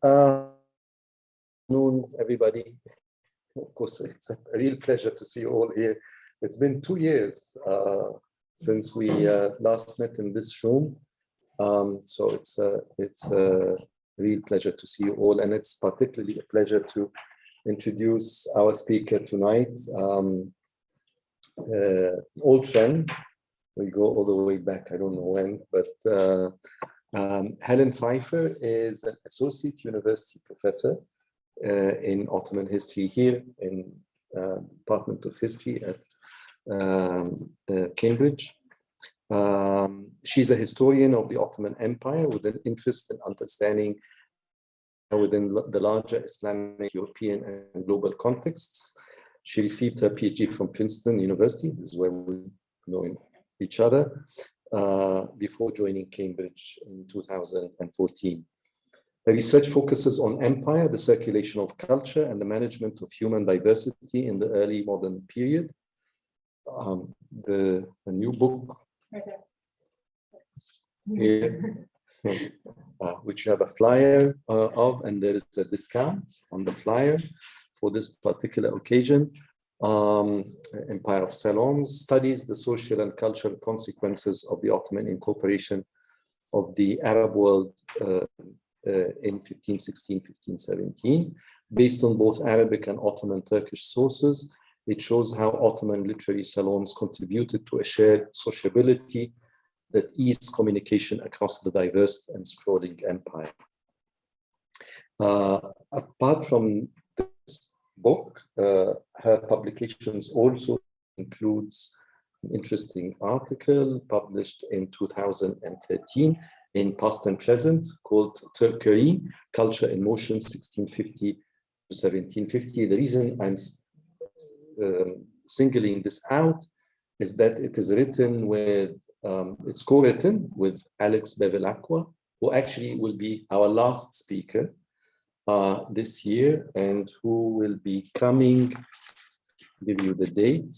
Afternoon, everybody. Of course, it's a real pleasure to see you all here. It's been 2 years since we last met in this room. So it's a real pleasure to see you all, and it's particularly a pleasure to introduce our speaker tonight, old friend. We go all the way back, I don't know when, but Helen Pfeifer is an associate university professor in Ottoman history here in Department of History at Cambridge. She's a historian of the Ottoman Empire with an interest in understanding within the larger Islamic, European, and global contexts. She received her PhD from Princeton University, this is where we know each other, before joining Cambridge in 2014. Her research focuses on empire, the circulation of culture, and the management of human diversity in the early modern period. The new book here, which you have a flyer of, and there is a discount on the flyer for this particular occasion. Empire of Salons studies the social and cultural consequences of the Ottoman incorporation of the Arab world in 1516, 1517. Based on both Arabic and Ottoman Turkish sources, it shows how Ottoman literary salons contributed to a shared sociability that eased communication across the diverse and sprawling empire. Apart from this book, her publications also includes an interesting article published in 2013 in Past and Present called Turkey, Culture in Motion, 1650 to 1750. The reason I'm singling this out is that it is written with, it's co-written with Alex Bevilacqua, who actually will be our last speaker this year, and who will be coming, give you the date,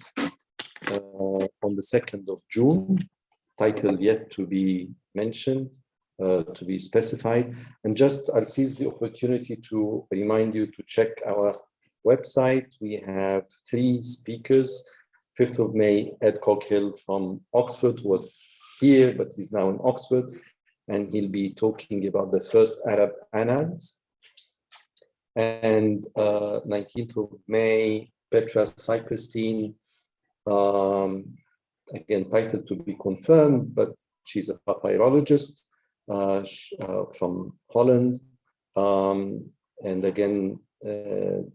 on the 2nd of June, title yet to be mentioned, to be specified. And just I'll seize the opportunity to remind you to check our website. We have 3 speakers. 5th of May, Ed Coghill from Oxford was here, but he's now in Oxford, and he'll be talking about the first Arab annals. And 19th of May, Petra Cypristine, again, title to be confirmed, but she's a papyrologist from Holland, and again,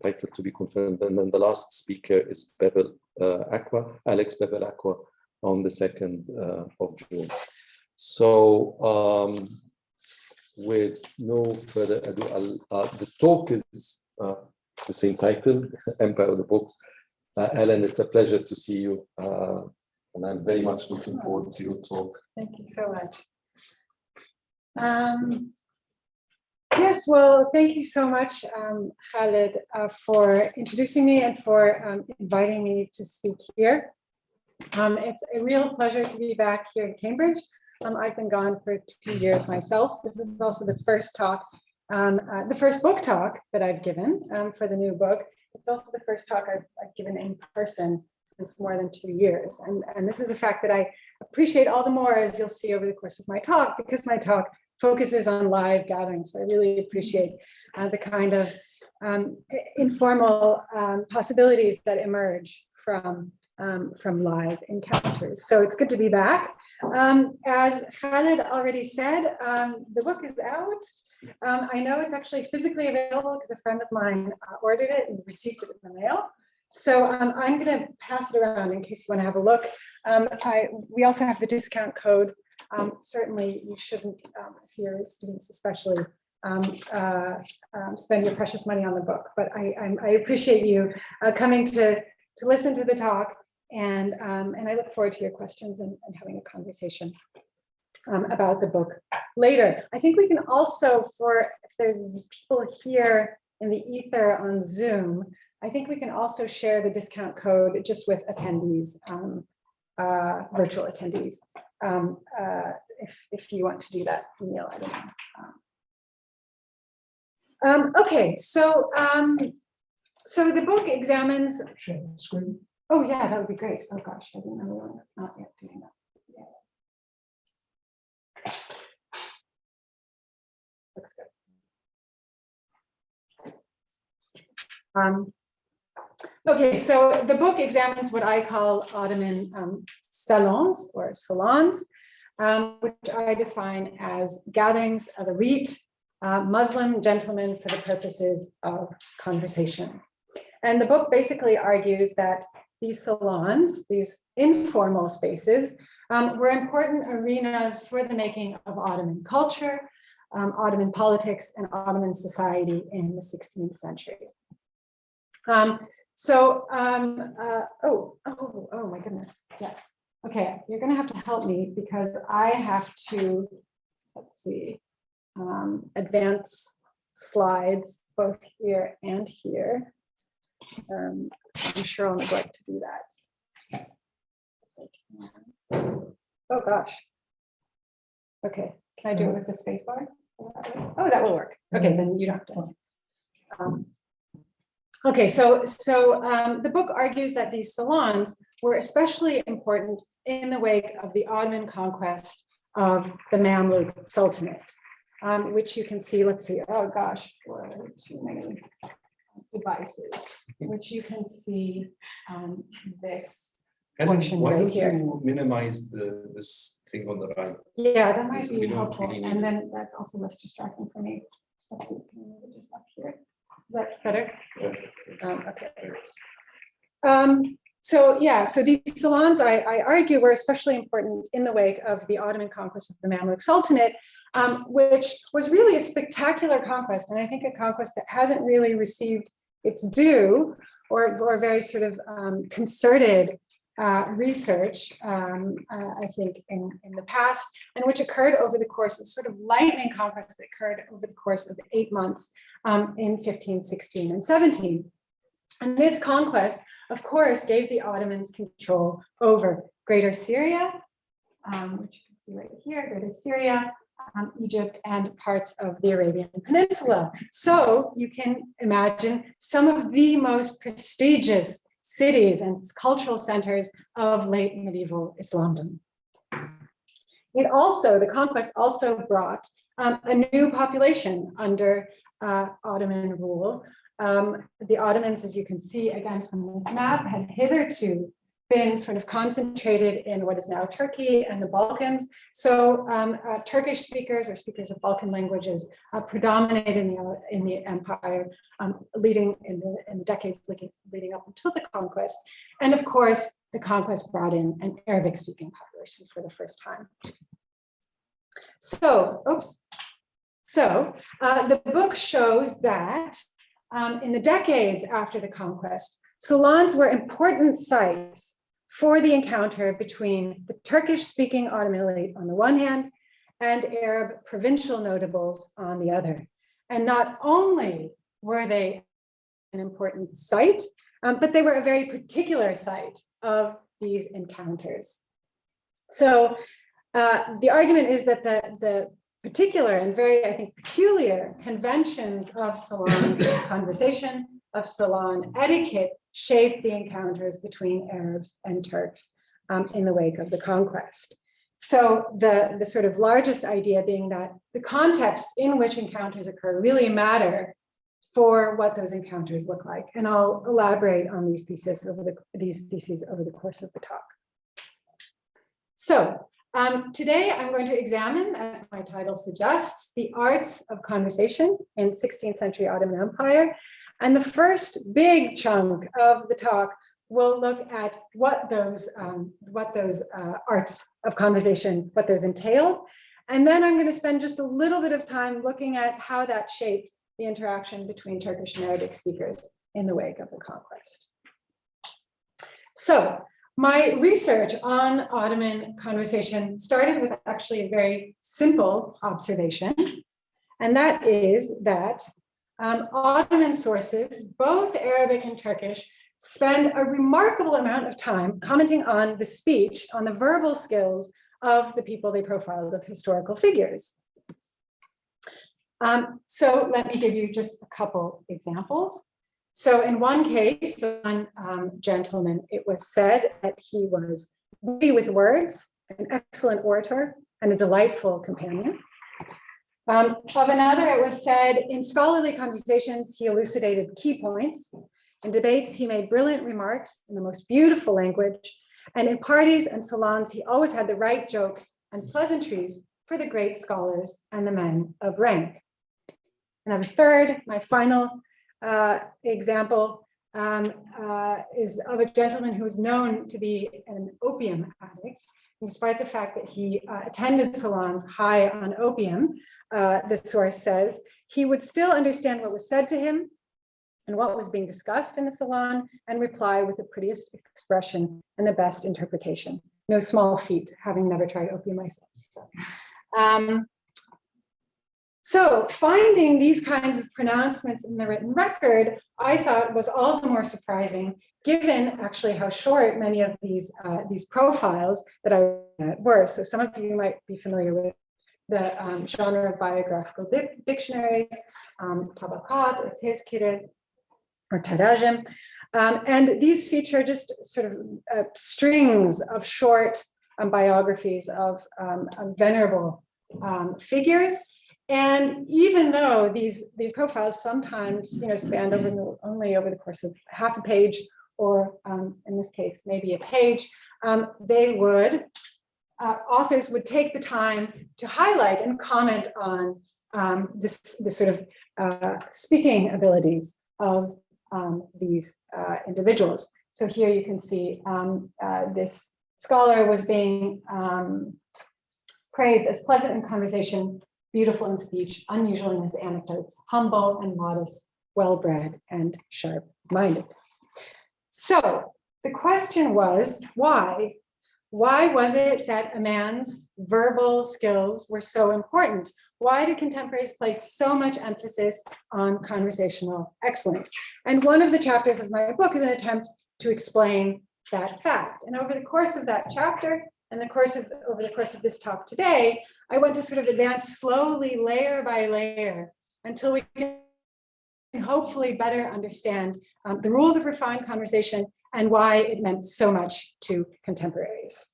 title to be confirmed. And then the last speaker is Alex Bevilacqua on the 2nd of June. So with no further ado, the talk is the same title, Empire of the Books. Ellen, it's a pleasure to see you, and I'm very much looking forward to your talk. Thank you so much. Yes, well, thank you so much, Khaled, for introducing me and for inviting me to speak here. It's a real pleasure to be back here in Cambridge. I've been gone for 2 years myself. This is also the first talk, the first book talk that I've given for the new book. It's also the first talk I've given in person since more than 2 years. And this is a fact that I appreciate all the more, as you'll see over the course of my talk, because my talk focuses on live gatherings. So I really appreciate the kind of informal possibilities that emerge from live encounters. So it's good to be back. As Khaled already said, the book is out. I know it's actually physically available because a friend of mine ordered it and received it in the mail. So I'm going to pass it around in case you want to have a look. We also have the discount code. Certainly you shouldn't, if you're students especially, spend your precious money on the book. But I appreciate you coming to listen to the talk, and I look forward to your questions and having a conversation about the book later. I think we can also, if there's people here in the ether on Zoom, I think we can also share the discount code just with attendees, virtual attendees, if you want to do that, Neil, I don't know. Okay, so the book examines. Share the screen. Oh yeah, that would be great. Oh gosh, I didn't know we were not yet doing that. Yeah. Looks good. Okay, so the book examines what I call Ottoman salons or salons, which I define as gatherings of elite Muslim gentlemen for the purposes of conversation. And the book basically argues that these salons, these informal spaces, were important arenas for the making of Ottoman culture, Ottoman politics, and Ottoman society in the 16th century. Oh my goodness, yes. Okay, you're gonna have to help me because I have to, let's see, advance slides both here and here. I'm sure I'll neglect to do that. Oh gosh. Okay, can I do it with the space bar? Oh, that will work. Okay, then you don't have to. Okay, so the book argues that these salons were especially important in the wake of the Ottoman conquest of the Mamluk Sultanate, which you can see, let's see, oh gosh, too many devices, which you can see this portion why right don't here. you minimize this thing on the right? Yeah, that might We be don't helpful, really and then that's also less distracting for me. Let's see, can we move it just up here? Is that better? Okay. So these salons, I argue, were especially important in the wake of the Ottoman conquest of the Mamluk Sultanate, which was really a spectacular conquest, and I think a conquest that hasn't really received its due or very sort of concerted research, I think, in the past, and which occurred over the course of sort of lightning conquest that occurred over the course of 8 months in 15, 16, and 17. And this conquest, of course, gave the Ottomans control over Greater Syria, which you can see right here, Greater Syria, Egypt, and parts of the Arabian Peninsula. So you can imagine some of the most prestigious cities and cultural centers of late medieval Islamdom. The conquest also brought a new population under Ottoman rule. The Ottomans, as you can see again from this map, had hitherto been sort of concentrated in what is now Turkey and the Balkans. So Turkish speakers or speakers of Balkan languages predominated in the empire, leading in the decades leading up until the conquest. And of course, the conquest brought in an Arabic-speaking population for the first time. So the book shows that in the decades after the conquest, salons were important sites for the encounter between the Turkish-speaking Ottoman elite on the one hand and Arab provincial notables on the other. And not only were they an important site, but they were a very particular site of these encounters. So the argument is that the particular and very, I think, peculiar conventions of salon conversation, of salon etiquette, shaped the encounters between Arabs and Turks in the wake of the conquest. So the sort of largest idea being that the context in which encounters occur really matter for what those encounters look like. And I'll elaborate on these theses over the course of the talk. So today I'm going to examine, as my title suggests, the arts of conversation in 16th century Ottoman Empire. And the first big chunk of the talk will look at what those arts of conversation, what those entailed. And then I'm going to spend just a little bit of time looking at how that shaped the interaction between Turkish and Arabic speakers in the wake of the conquest. So my research on Ottoman conversation started with actually a very simple observation, and that is that Ottoman sources, both Arabic and Turkish, spend a remarkable amount of time commenting on the speech, on the verbal skills of the people they profiled, of historical figures. So let me give you just a couple examples. So in one case, one gentleman, it was said that he was witty with words, an excellent orator, and a delightful companion. Of another, it was said, in scholarly conversations, he elucidated key points. In debates, he made brilliant remarks in the most beautiful language. And in parties and salons, he always had the right jokes and pleasantries for the great scholars and the men of rank. And a third, my final example, is of a gentleman who is known to be an opium addict. And despite the fact that he attended salons high on opium, the source says, he would still understand what was said to him and what was being discussed in the salon and reply with the prettiest expression and the best interpretation. No small feat, having never tried opium myself. So finding these kinds of pronouncements in the written record, I thought was all the more surprising, given actually how short many of these profiles that I read were. So some of you might be familiar with the genre of biographical dictionaries, tabakat or tezkire or tarajim. And these feature just sort of strings of short biographies of venerable figures. And even though these profiles sometimes, spanned only over the course of half a page, or in this case, maybe a page, authors would take the time to highlight and comment on this sort of speaking abilities of these individuals. So here you can see this scholar was being praised as pleasant in conversation, beautiful in speech, unusual in his anecdotes, humble and modest, well-bred and sharp-minded. So the question was, why? Why was it that a man's verbal skills were so important? Why did contemporaries place so much emphasis on conversational excellence? And one of the chapters of my book is an attempt to explain that fact. And over the course of that chapter, and over the course of this talk today, I want to sort of advance slowly, layer by layer, until we can hopefully better understand the rules of refined conversation and why it meant so much to contemporaries.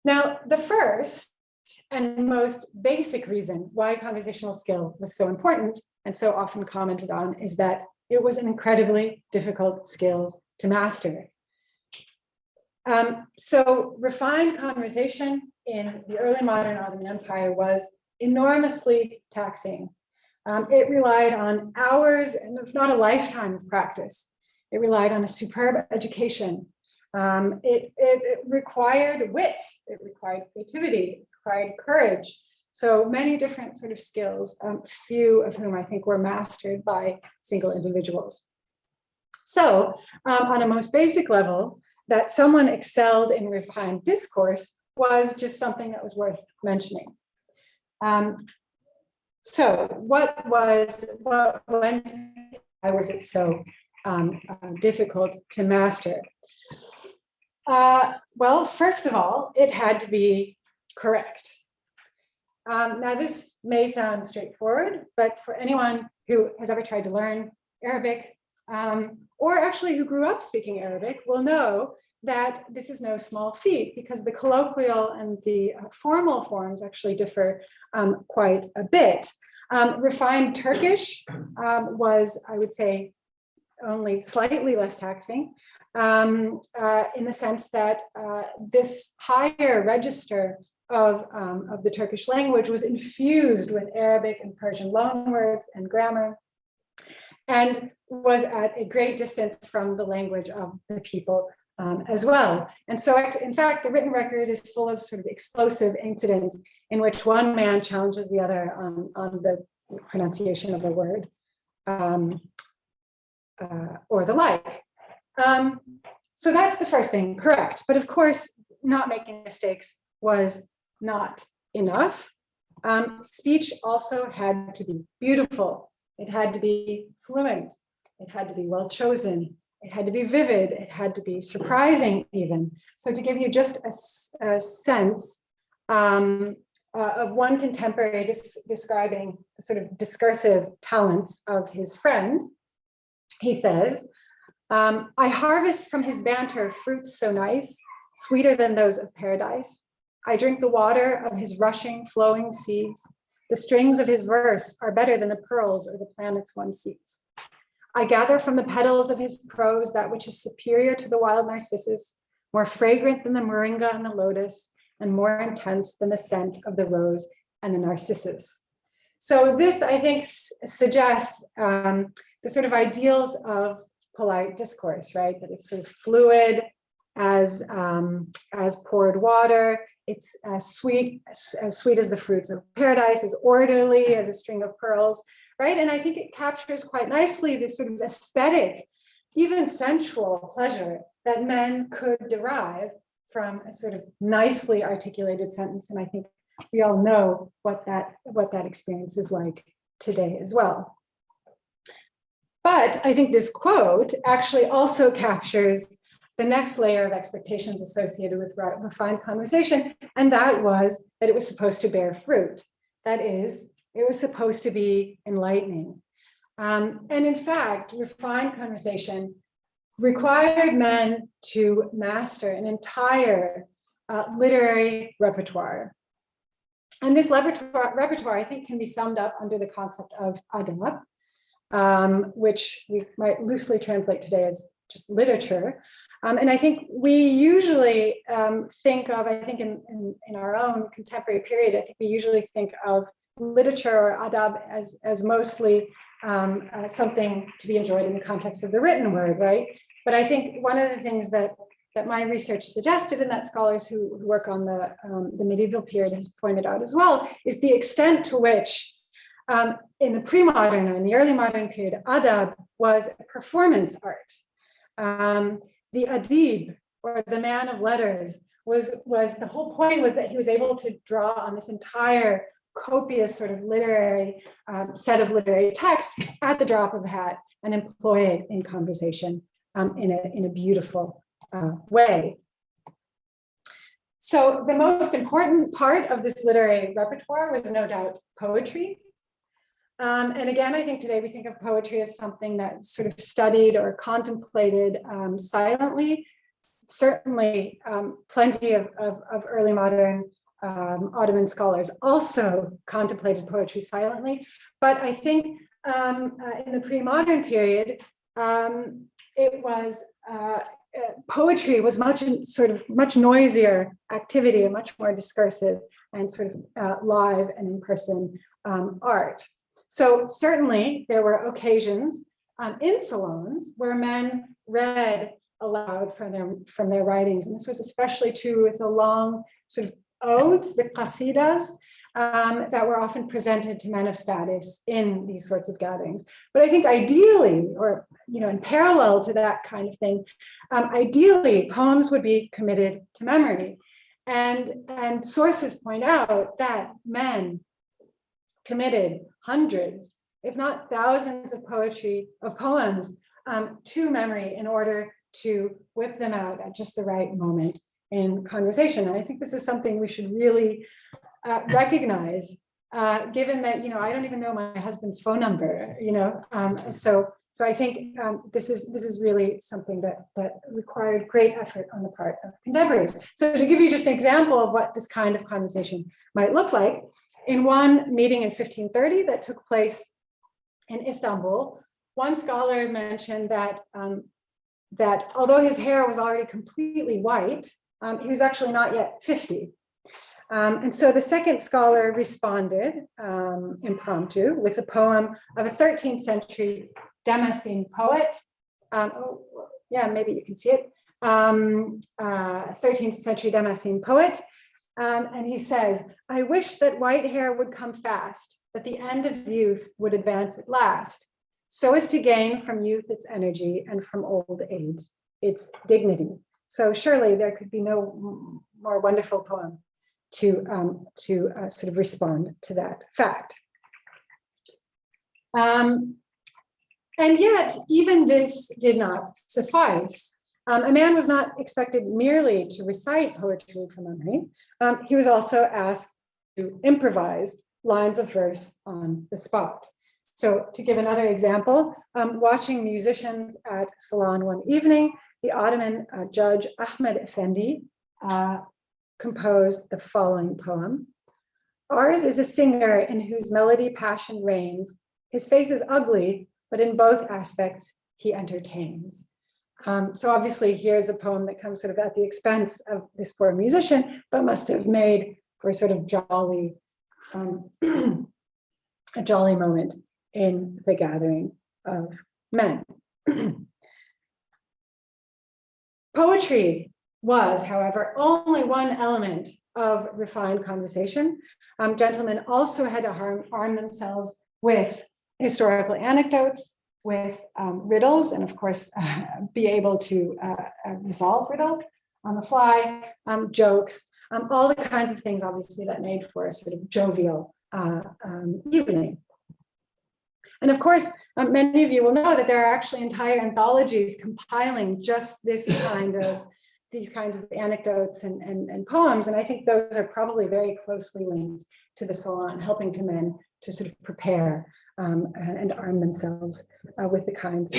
Now, the first and most basic reason why conversational skill was so important and so often commented on is that it was an incredibly difficult skill to master. So refined conversation in the early modern Ottoman Empire was enormously taxing. It relied on hours, and if not a lifetime of practice. It relied on a superb education. It required wit, it required creativity, it required courage. So many different sort of skills, few of whom I think were mastered by single individuals. So on a most basic level, that someone excelled in refined discourse was just something that was worth mentioning. So why was it so difficult to master? Well, first of all, it had to be correct. Now this may sound straightforward, but for anyone who has ever tried to learn Arabic, or actually who grew up speaking Arabic, will know that this is no small feat, because the colloquial and the formal forms actually differ quite a bit. Refined Turkish was, I would say, only slightly less taxing, in the sense that this higher register of the Turkish language was infused with Arabic and Persian loanwords and grammar, and was at a great distance from the language of the people as well. And so, in fact, the written record is full of sort of explosive incidents in which one man challenges the other on the pronunciation of a word or the like. So that's the first thing, correct. But of course, not making mistakes was not enough. Speech also had to be beautiful. It had to be fluent. It had to be well chosen. It had to be vivid. It had to be surprising even. So to give you just a sense, of one contemporary describing the sort of discursive talents of his friend. He says, I harvest from his banter fruits so nice, sweeter than those of paradise. I drink the water of his rushing, flowing seas. The strings of his verse are better than the pearls or the planets one sees. I gather from the petals of his prose that which is superior to the wild narcissus, more fragrant than the moringa and the lotus, and more intense than the scent of the rose and the narcissus. So this, I think, suggests the sort of ideals of polite discourse, right? That it's sort of fluid as poured water. It's as sweet as the fruits of paradise, as orderly as a string of pearls, right? And I think it captures quite nicely this sort of aesthetic, even sensual pleasure that men could derive from a sort of nicely articulated sentence. And I think we all know what that experience is like today as well. But I think this quote actually also captures the next layer of expectations associated with refined conversation, and that was that it was supposed to bear fruit. That is, it was supposed to be enlightening. And in fact, refined conversation required men to master an entire literary repertoire. And this repertoire, I think, can be summed up under the concept of adab, which we might loosely translate today as just literature. And I think we usually think of, I think in our own contemporary period, I think we usually think of literature or adab as mostly something to be enjoyed in the context of the written word, right? But I think one of the things that my research suggested, and that scholars who work on the medieval period has pointed out as well, is the extent to which in the pre-modern or in the early modern period, adab was a performance art. The adib, or the man of letters, was the whole point was that he was able to draw on this entire copious sort of literary set of literary texts at the drop of a hat and employ it in conversation in a beautiful way. So the most important part of this literary repertoire was no doubt poetry. And again, I think today we think of poetry as something that's sort of studied or contemplated silently. Certainly, plenty of early modern Ottoman scholars also contemplated poetry silently. But I think in the pre-modern period, it was poetry was much noisier activity and much more discursive and sort of live and in-person art. So certainly there were occasions in salons where men read aloud from their writings. And this was especially true with the long sort of odes, the qasidas, that were often presented to men of status in these sorts of gatherings. But I think ideally, or in parallel to that kind of thing, ideally poems would be committed to memory. And sources point out that men committed hundreds, if not thousands of poems to memory in order to whip them out at just the right moment in conversation. And I think this is something we should really recognize, given that, I don't even know my husband's phone number, so I think this is really something that required great effort on the part of contemporaries. So to give you just an example of what this kind of conversation might look like, in one meeting in 1530 that took place in Istanbul, one scholar mentioned that although his hair was already completely white, he was actually not yet 50. And so the second scholar responded impromptu with a poem of a 13th century Damascene poet. Maybe you can see it. 13th century Damascene poet. And he says, I wish that white hair would come fast, that the end of youth would advance at last, so as to gain from youth its energy and from old age its dignity. So surely there could be no more wonderful poem to sort of respond to that fact. And yet, even this did not suffice. A man was not expected merely to recite poetry from memory. He was also asked improvise lines of verse on the spot. So to give another example, watching musicians at Salon one evening, the Ottoman judge Ahmed Effendi composed the following poem. Ours is a singer in whose melody passion reigns. His face is ugly, but in both aspects he entertains. So obviously here's a poem that comes sort of at the expense of this poor musician, but must have made for a sort of jolly, a jolly moment in the gathering of men. Poetry was, however, only one element of refined conversation. Gentlemen also had to arm themselves with historical anecdotes, with riddles, and of course, be able to resolve riddles on the fly, jokes, all the kinds of things, obviously, that made for a sort of jovial evening. And of course, many of you will know that there are actually entire anthologies compiling just these kinds of anecdotes and poems. And I think those are probably very closely linked to the Salon, helping to men to sort of prepare and arm themselves with the kinds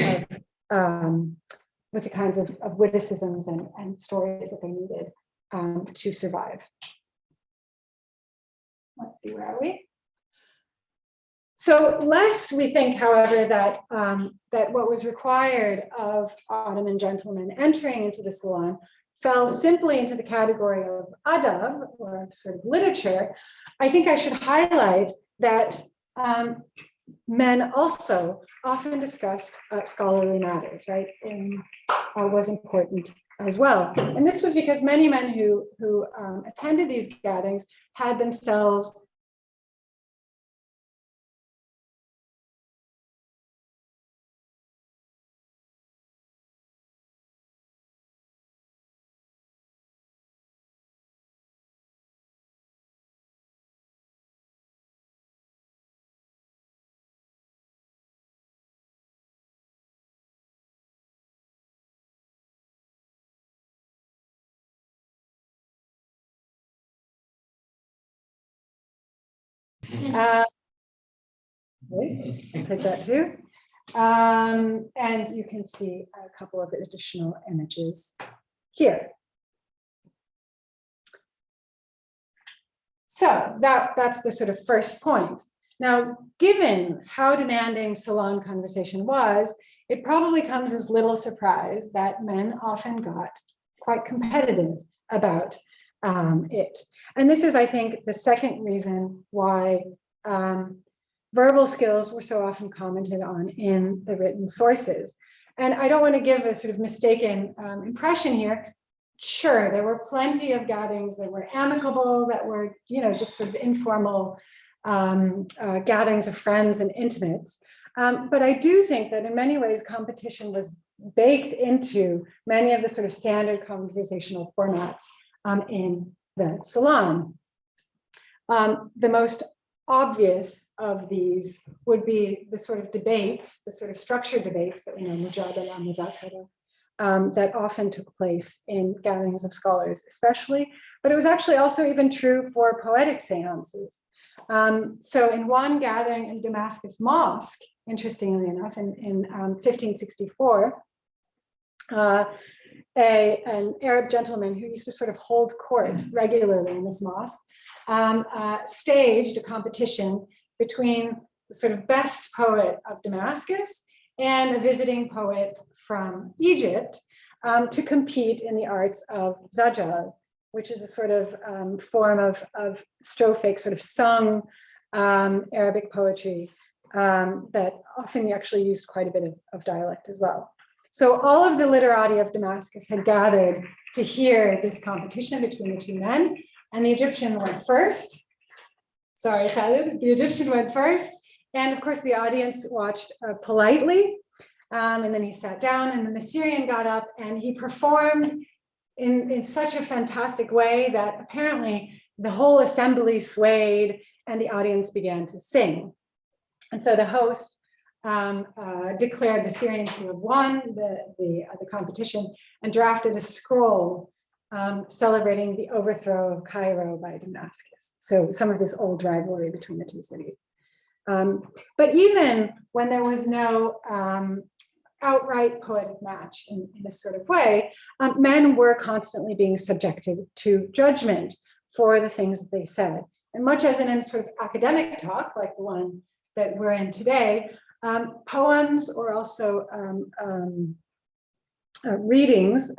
of witticisms and stories that they needed to survive. Let's see, where are we? So lest we think, however, that that what was required of Ottoman gentlemen entering into the Salon fell simply into the category of adab, or sort of literature, I think I should highlight that men also often discussed scholarly matters, right? And was important as well. And this was because many men who attended these gatherings had themselves I'll take that too. And you can see a couple of additional images here. So that's the sort of first point. Now, given how demanding Salon conversation was, it probably comes as little surprise that men often got quite competitive about it. And this is, I think, the second reason why verbal skills were so often commented on in the written sources. And I don't want to give a sort of mistaken impression here. Sure, there were plenty of gatherings that were amicable, that were, just sort of informal gatherings of friends and intimates. But I do think that in many ways, competition was baked into many of the sort of standard conversational formats in the Salon. The most obvious of these would be the sort of debates, the sort of structured debates that we know, mujadala, muzakara, that often took place in gatherings of scholars, especially, but it was actually also even true for poetic seances. So in one gathering in Damascus Mosque, interestingly enough, in 1564, an Arab gentleman who used to sort of hold court regularly in this mosque staged a competition between the sort of best poet of Damascus and a visiting poet from Egypt to compete in the arts of zajal, which is a sort of form of strophic, sort of sung Arabic poetry that often actually used quite a bit of dialect as well. So all of the literati of Damascus had gathered to hear this competition between the two men, and the Egyptian went first. Sorry, Khalid, the Egyptian went first. And of course, the audience watched politely, and then he sat down, and then the Syrian got up and he performed in such a fantastic way that apparently the whole assembly swayed and the audience began to sing. And so the host declared the Syrian to have won the competition and drafted a scroll celebrating the overthrow of Cairo by Damascus. So some of this old rivalry between the two cities. But even when there was no outright poetic match in this sort of way, men were constantly being subjected to judgment for the things that they said. And much as in a sort of academic talk, like the one that we're in today, poems or also readings,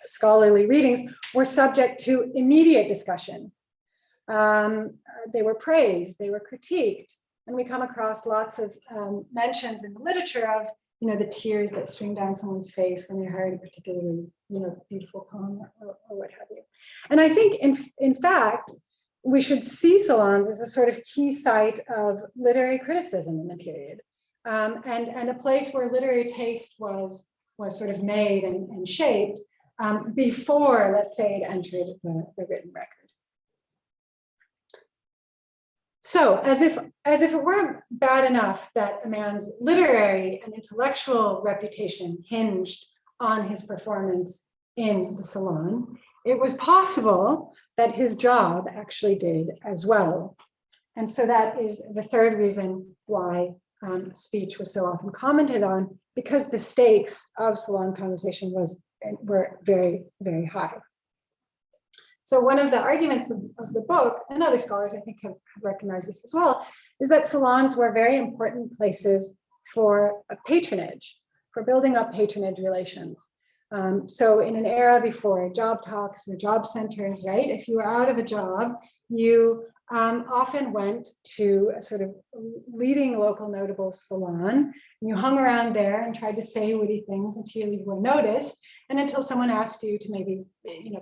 scholarly readings, were subject to immediate discussion. They were praised, they were critiqued, and we come across lots of mentions in the literature of, the tears that stream down someone's face when they heard a particularly, beautiful poem or what have you. And I think, in fact, we should see salons as a sort of key site of literary criticism in the period, and a place where literary taste was sort of made and shaped before, let's say, it entered the written record. So, as if it weren't bad enough that a man's literary and intellectual reputation hinged on his performance in the salon, it was possible that his job actually did as well. And so that is the third reason why speech was so often commented on, because the stakes of salon conversation were very, very high. So one of the arguments of the book, and other scholars I think have recognized this as well, is that salons were very important places for patronage, for building up patronage relations. So in an era before job talks or job centers, right? If you were out of a job, you often went to a sort of leading local notable salon, and you hung around there and tried to say witty things until you were noticed, and until someone asked you to maybe,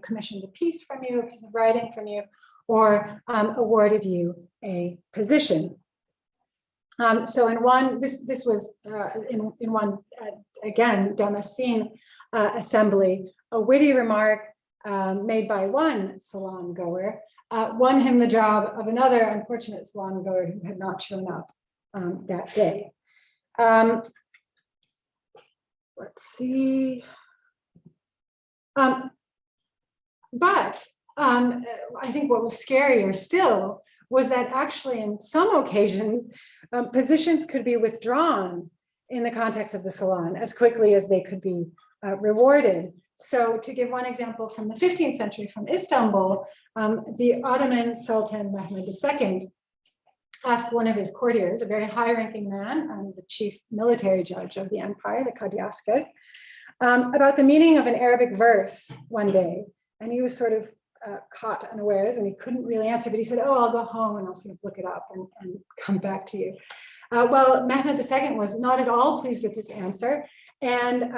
commissioned a piece from you, a piece of writing from you, or awarded you a position. So in one, this was in one, again, Damascene assembly, a witty remark made by one salon goer won him the job of another unfortunate salon goer who had not shown up that day. Let's see. But I think what was scarier still was that actually in some occasions, positions could be withdrawn in the context of the salon as quickly as they could be rewarded. So to give one example from the 15th century from Istanbul, the Ottoman Sultan Mehmed II asked one of his courtiers, a very high-ranking man, the chief military judge of the empire, the Kadiasker, about the meaning of an Arabic verse one day. And he was sort of caught unawares and he couldn't really answer, but he said, I'll go home and I'll sort of look it up and come back to you. Well, Mehmed II was not at all pleased with his answer, and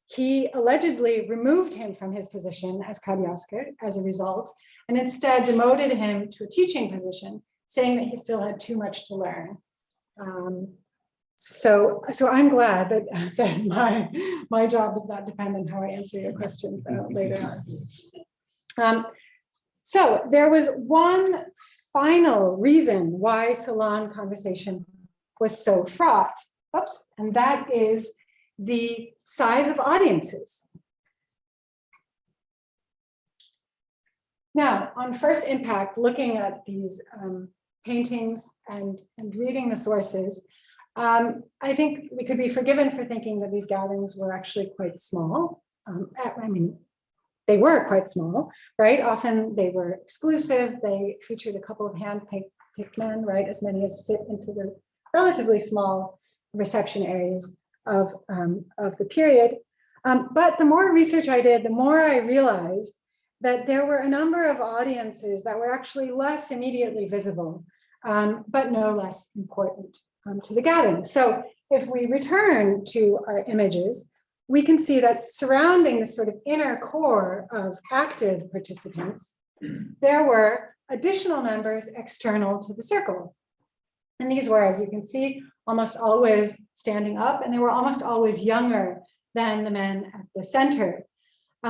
he allegedly removed him from his position as Kadiasker as a result, and instead demoted him to a teaching position, saying that he still had too much to learn. So I'm glad that my job does not depend on how I answer your questions later on. So there was one final reason why salon conversation was so fraught, and that is the size of audiences. Now, on first impact, looking at these paintings and reading the sources, I think we could be forgiven for thinking that these gatherings were actually quite small. I mean, they were quite small, right? Often they were exclusive. They featured a couple of hand-picked men, right? As many as fit into the relatively small reception areas of the period. But the more research I did, the more I realized that there were a number of audiences that were actually less immediately visible, but no less important to the gathering. So if we return to our images, we can see that surrounding this sort of inner core of active participants, there were additional members external to the circle. And these were, as you can see, almost always standing up, and they were almost always younger than the men at the center.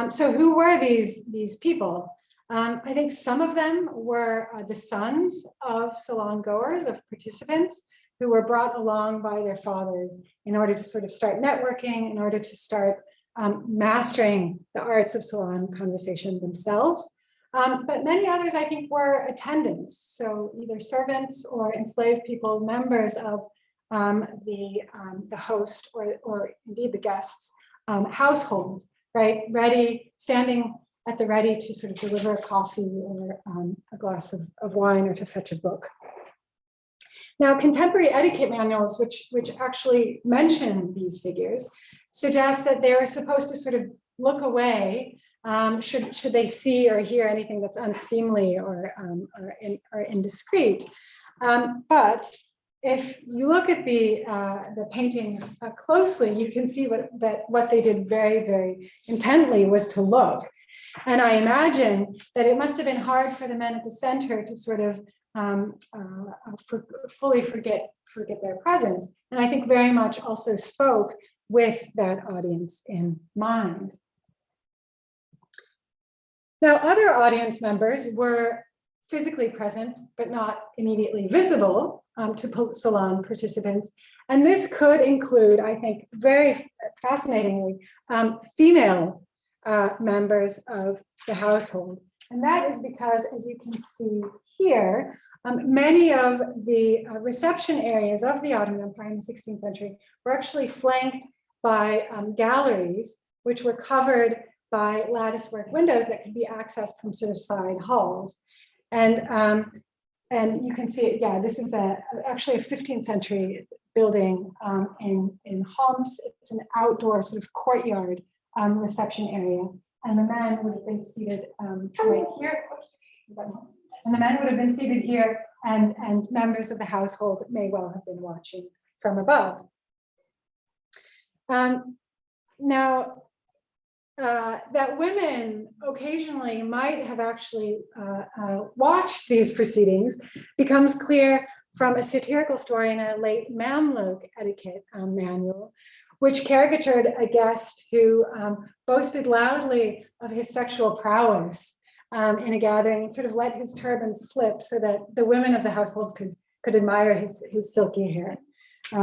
So who were these people? I think some of them were the sons of salon goers, of participants, who were brought along by their fathers in order to sort of start networking, in order to start mastering the arts of salon conversation themselves. But many others, I think, were attendants, so either servants or enslaved people, members of the host or indeed the guests' household, right? Ready, standing at the ready to sort of deliver a coffee or a glass of wine or to fetch a book. Now, contemporary etiquette manuals, which actually mention these figures, suggest that they're supposed to sort of look away should they see or hear anything that's unseemly or indiscreet. But if you look at the paintings closely, you can see what they did very, very intently was to look. And I imagine that it must have been hard for the men at the center to sort of fully forget their presence. And I think very much also spoke with that audience in mind. Now, other audience members were physically present, but not immediately visible to salon participants. And this could include, I think, very fascinatingly, female members of the household. And that is because, as you can see here, many of the reception areas of the Ottoman Empire in the 16th century were actually flanked by galleries, which were covered by latticework windows that could be accessed from sort of side halls. And you can see it, yeah, this is actually a 15th century building in Homs. It's an outdoor sort of courtyard reception area. And the men would have been seated right here. And the men would have been seated here, and members of the household may well have been watching from above. Now, that women occasionally might have actually watched these proceedings becomes clear from a satirical story in a late Mamluk etiquette manual, which caricatured a guest who boasted loudly of his sexual prowess in a gathering and sort of let his turban slip so that the women of the household could admire his silky hair.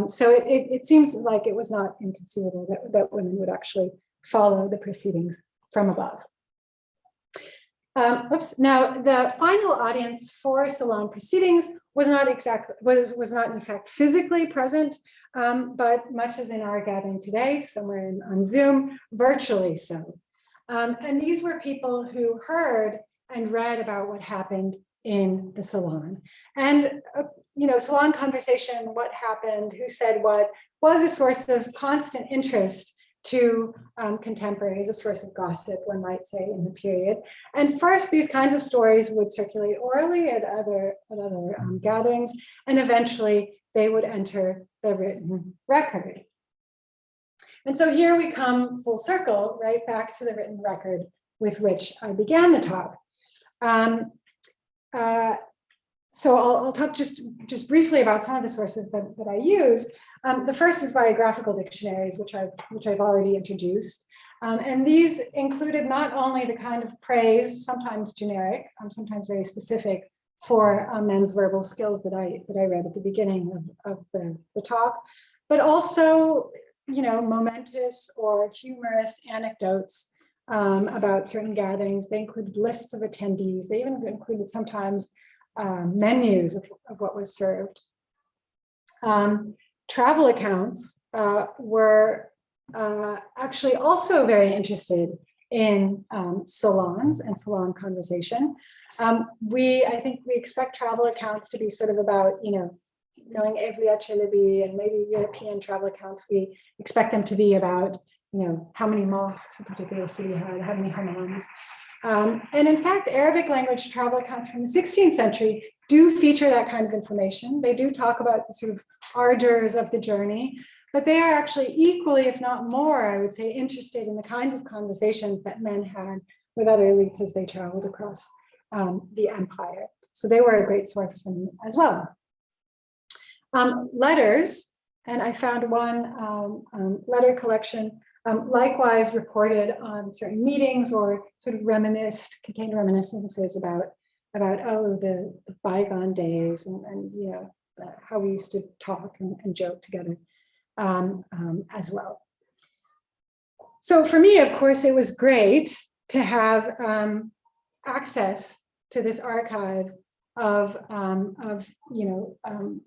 So it seems like it was not inconceivable that women would actually follow the proceedings from above. Now, the final audience for salon proceedings was not in fact physically present, but much as in our gathering today, somewhere on Zoom, virtually so. And these were people who heard and read about what happened in the salon. And salon conversation, what happened, who said what, was a source of constant interest to contemporaries, a source of gossip, one might say, in the period. And first, these kinds of stories would circulate orally at other gatherings, and eventually they would enter the written record. And so here we come full circle, right back to the written record with which I began the talk. So I'll talk just briefly about some of the sources that I used. The first is biographical dictionaries, which I've already introduced. And these included not only the kind of praise, sometimes generic, sometimes very specific, for men's verbal skills that I read at the beginning of the talk, but also, momentous or humorous anecdotes about certain gatherings. They included lists of attendees. They even included sometimes menus of what was served. Travel accounts were actually also very interested in salons and salon conversation. I think we expect travel accounts to be sort of about, knowing Evliya Çelebi and maybe European travel accounts. We expect them to be about, how many mosques a particular city had, how many hammams. And in fact, Arabic language travel accounts from the 16th century do feature that kind of information. They do talk about the sort of ardors of the journey, but they are actually equally, if not more, I would say, interested in the kinds of conversations that men had with other elites as they traveled across the empire. So they were a great source for me as well. Letters, and I found one letter collection likewise reported on certain meetings or sort of contained reminiscences about the bygone days and how we used to talk and joke together as well. So for me, of course, it was great to have access to this archive of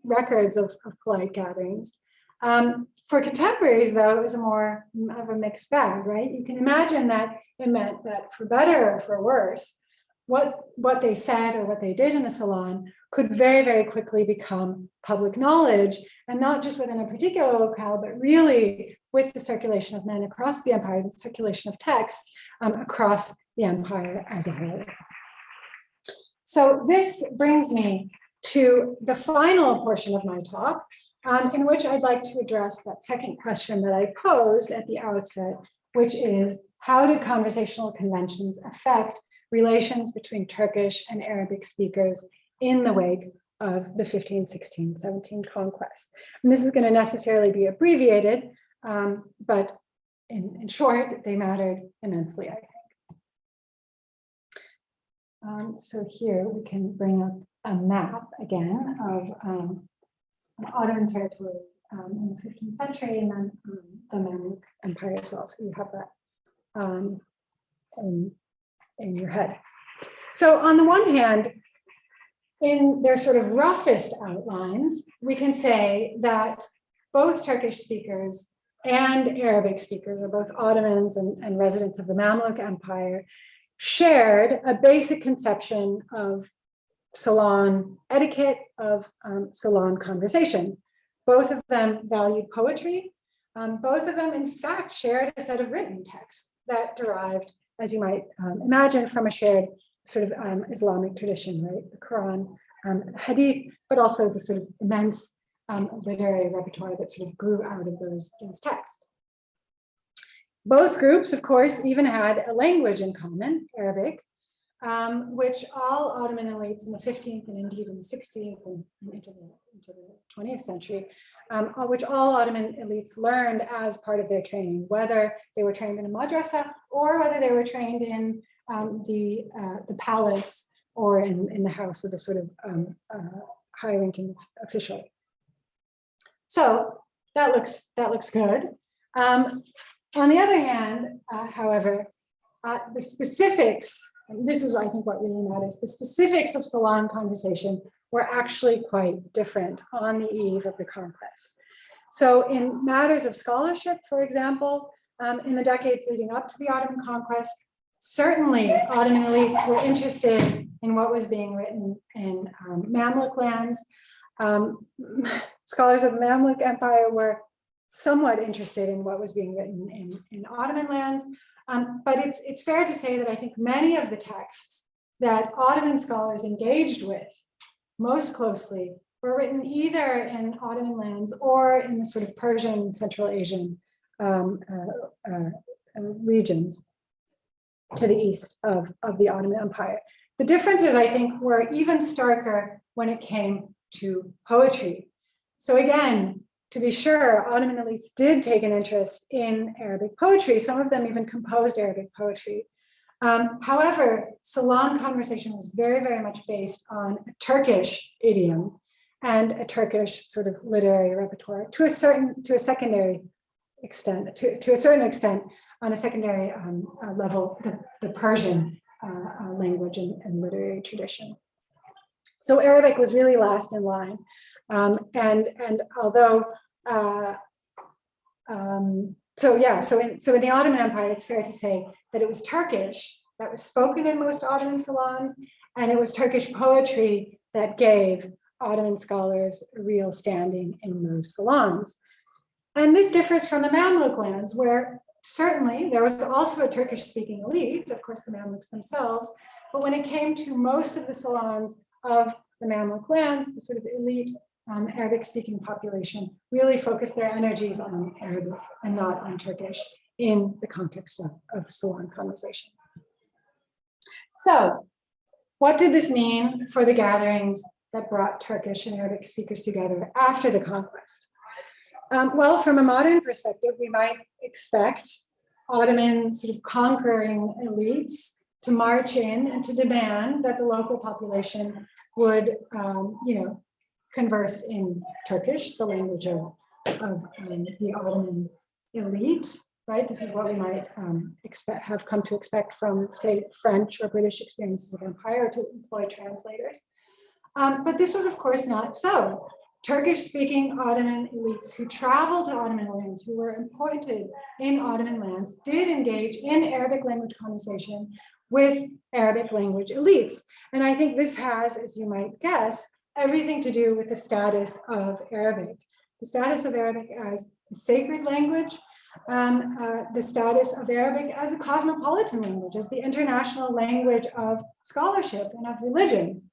records of polite gatherings. For contemporaries, though, it was more of a mixed bag, right? You can imagine that it meant that for better or for worse, what they said or what they did in a salon could very, very quickly become public knowledge, and not just within a particular locale, but really with the circulation of men across the empire, the circulation of texts across the empire as a whole. So this brings me to the final portion of my talk, in which I'd like to address that second question that I posed at the outset, which is, how did conversational conventions affect relations between Turkish and Arabic speakers in the wake of the 15, 16, 17 conquest? And this is going to necessarily be abbreviated, but in short, they mattered immensely, I think. So here we can bring up a map again of Ottoman territories in the 15th century, and then the Mamluk Empire as well. So you have that in your head. So on the one hand, in their sort of roughest outlines, we can say that both Turkish speakers and Arabic speakers, or both Ottomans and residents of the Mamluk Empire, shared a basic conception of salon etiquette, of salon conversation. Both of them valued poetry. Both of them, in fact, shared a set of written texts that derived, as you might imagine, from a shared sort of Islamic tradition, right? The Quran, Hadith, but also the sort of immense literary repertoire that sort of grew out of those texts. Both groups, of course, even had a language in common, Arabic, which all Ottoman elites in the 15th and indeed in the 16th and into the 20th century, which all Ottoman elites learned as part of their training, whether they were trained in a madrasa or whether they were trained in the palace or in the house of the sort of high-ranking official. So that looks good. On the other hand, however, the specifics, and this is I think what really matters, the specifics of salon conversation were actually quite different on the eve of the conquest. So in matters of scholarship, for example, in the decades leading up to the Ottoman conquest, certainly Ottoman elites were interested in what was being written in Mamluk lands. Scholars of the Mamluk Empire were somewhat interested in what was being written in Ottoman lands. But it's fair to say that I think many of the texts that Ottoman scholars engaged with most closely were written either in Ottoman lands or in the sort of Persian, Central Asian regions to the east of the Ottoman Empire. The differences, I think, were even starker when it came to poetry. So again, to be sure, Ottoman elites did take an interest in Arabic poetry. Some of them even composed Arabic poetry. However, salon conversation was very, very much based on a Turkish idiom and a Turkish sort of literary repertoire to a certain extent on a secondary level, the Persian language and literary tradition. So Arabic was really last in line. And although, so in the Ottoman Empire, it's fair to say that it was Turkish that was spoken in most Ottoman salons, and it was Turkish poetry that gave Ottoman scholars a real standing in those salons. And this differs from the Mamluk lands, where certainly there was also a Turkish-speaking elite, of course the Mamluks themselves, but when it came to most of the salons of the Mamluk lands, the sort of elite Arabic-speaking population really focused their energies on Arabic and not on Turkish in the context of salon conversation. So, what did this mean for the gatherings that brought Turkish and Arabic speakers together after the conquest? Well, from a modern perspective, we might expect Ottoman sort of conquering elites to march in and to demand that the local population would, converse in Turkish, the language of the Ottoman elite, right? This is what we might have come to expect from, say, French or British experiences of empire to employ translators. But this was, of course, not so. Turkish-speaking Ottoman elites who traveled to Ottoman lands, who were imported in Ottoman lands, did engage in Arabic language conversation with Arabic language elites. And I think this has, as you might guess, everything to do with the status of Arabic. The status of Arabic as a sacred language, the status of Arabic as a cosmopolitan language, as the international language of scholarship and of religion.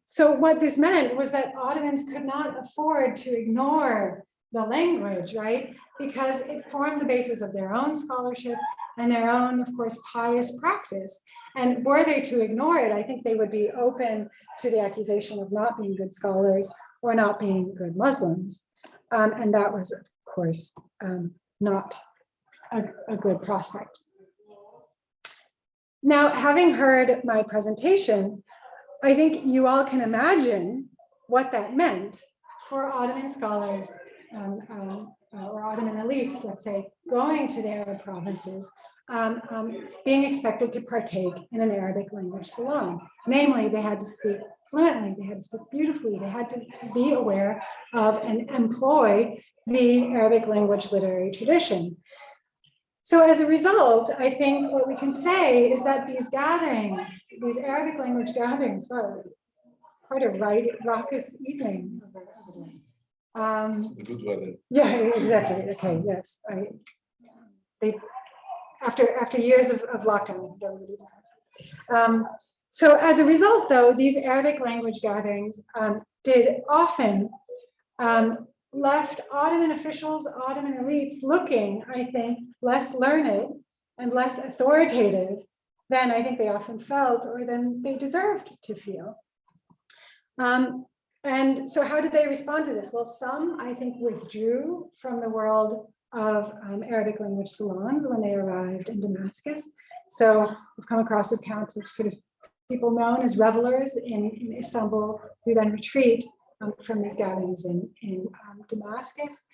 So what this meant was that Ottomans could not afford to ignore the language, right? Because it formed the basis of their own scholarship and their own, of course, pious practice. And were they to ignore it, I think they would be open to the accusation of not being good scholars or not being good Muslims. And that was, of course, not a good prospect. Now, having heard my presentation, I think you all can imagine what that meant for Ottoman scholars or Ottoman elites, let's say, going to the Arab provinces, being expected to partake in an Arabic language salon. Namely, they had to speak fluently, they had to speak beautifully, they had to be aware of and employ the Arabic language literary tradition. So as a result, I think what we can say is that these gatherings, these Arabic language gatherings, well, quite a raucous evening. Good weather. Yeah, exactly. Okay, yes. After years of lockdown, everybody deserves it. So as a result, though, these Arabic language gatherings did often left Ottoman officials, Ottoman elites looking, I think, less learned and less authoritative than I think they often felt or than they deserved to feel. And so how did they respond to this? Well, some, I think, withdrew from the world of Arabic language salons when they arrived in Damascus. So we've come across accounts of sort of people known as revelers in Istanbul who then retreat from these gatherings in Damascus.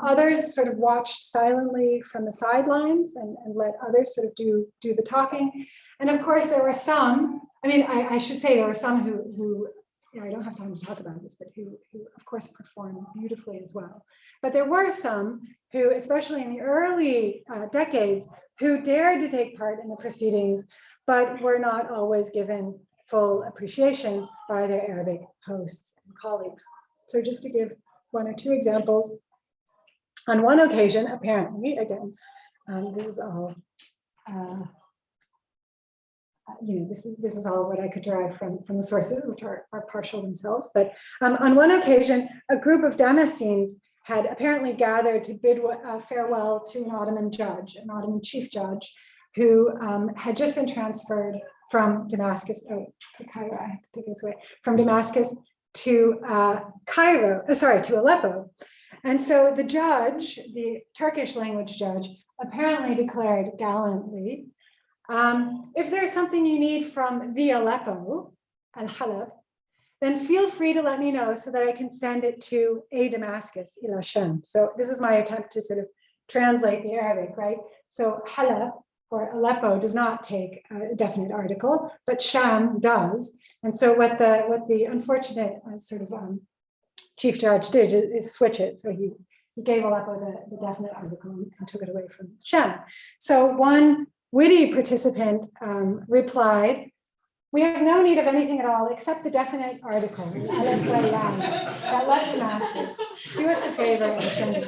Others sort of watched silently from the sidelines and let others sort of do the talking. And of course, there were some, I mean, I should say there were some who I don't have time to talk about this, but who of course performed beautifully as well. But there were some who, especially in the early decades, who dared to take part in the proceedings, but were not always given full appreciation by their Arabic hosts and colleagues. So just to give one or two examples, on one occasion, apparently, again, this is all, this is all what I could derive from the sources, which are partial themselves. But on one occasion, a group of Damascenes had apparently gathered to bid farewell to an Ottoman judge, an Ottoman chief judge, who had just been transferred from Damascus to Cairo. I have to take this away from Damascus to to Aleppo. And so the judge, the Turkish language judge, apparently declared gallantly, if there's something you need from the Aleppo, Al-Halab, then feel free to let me know so that I can send it to a Damascus, ila Sham. So this is my attempt to sort of translate the Arabic, right? So Halab or Aleppo does not take a definite article, but Sham does. And so what the unfortunate chief judge did is switch it. So he gave Aleppo the definite article and took it away from Sham. So one witty participant replied, "We have no need of anything at all except the definite article, that left Damascus. Do us a favor and send it."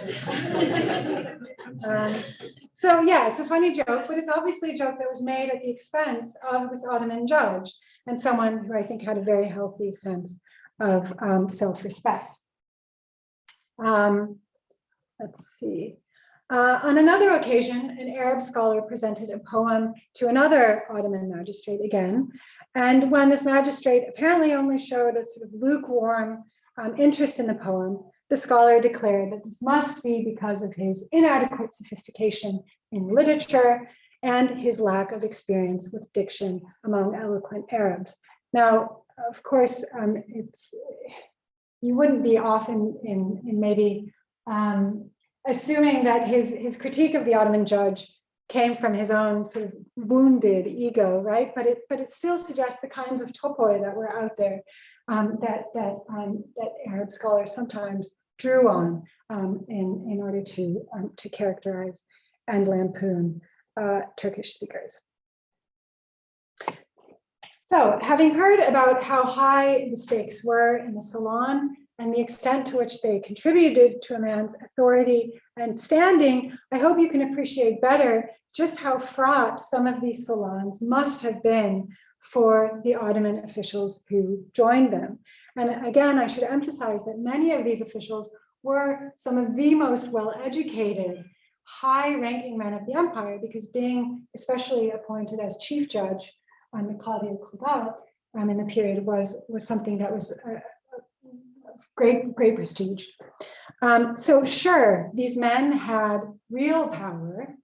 So yeah, it's a funny joke, but it's obviously a joke that was made at the expense of this Ottoman judge and someone who I think had a very healthy sense of self-respect. Let's see. On another occasion, an Arab scholar presented a poem to another Ottoman magistrate again. And when this magistrate apparently only showed a sort of lukewarm interest in the poem, the scholar declared that this must be because of his inadequate sophistication in literature and his lack of experience with diction among eloquent Arabs. Now, of course, you wouldn't be often in maybe assuming that his critique of the Ottoman judge came from his own sort of wounded ego, right? But it still suggests the kinds of topoi that were out there that Arab scholars sometimes drew on in order to characterize and lampoon Turkish speakers. So, having heard about how high the stakes were in the salon and the extent to which they contributed to a man's authority and standing, I hope you can appreciate better just how fraught some of these salons must have been for the Ottoman officials who joined them. And again, I should emphasize that many of these officials were some of the most well-educated, high-ranking men of the empire, because being especially appointed as chief judge on the Qadi al-Qudat in the period was something that was great prestige. So sure, these men had real power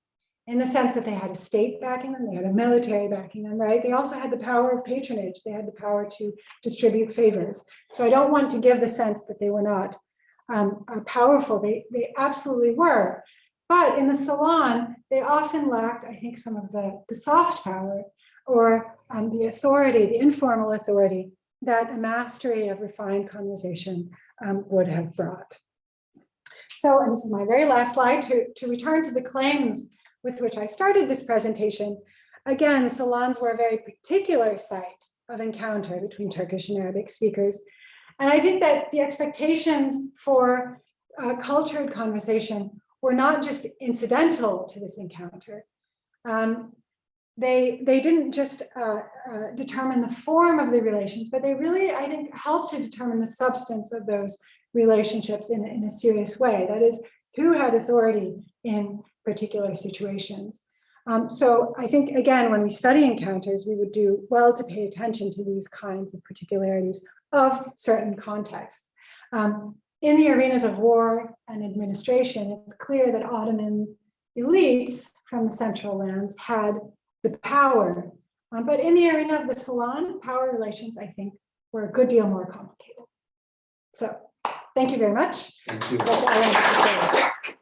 in the sense that they had a state backing them, they had a military backing them, right? They also had the power of patronage. They had the power to distribute favors. So I don't want to give the sense that they were not powerful. They absolutely were. But in the salon, they often lacked, I think, some of the soft power or the authority, the informal authority that a mastery of refined conversation would have brought. So, and this is my very last slide, to return to the claims with which I started this presentation. Again, salons were a very particular site of encounter between Turkish and Arabic speakers. And I think that the expectations for cultured conversation were not just incidental to this encounter. They didn't just determine the form of the relations, but they really, I think, helped to determine the substance of those relationships in a serious way. That is, who had authority in particular situations. So I think, again, when we study encounters, we would do well to pay attention to these kinds of particularities of certain contexts. In the arenas of war and administration, it's clear that Ottoman elites from the Central Lands had the power. But in the arena of the salon, power relations, I think, were a good deal more complicated. So thank you very much. Thank you. That's all I have to say.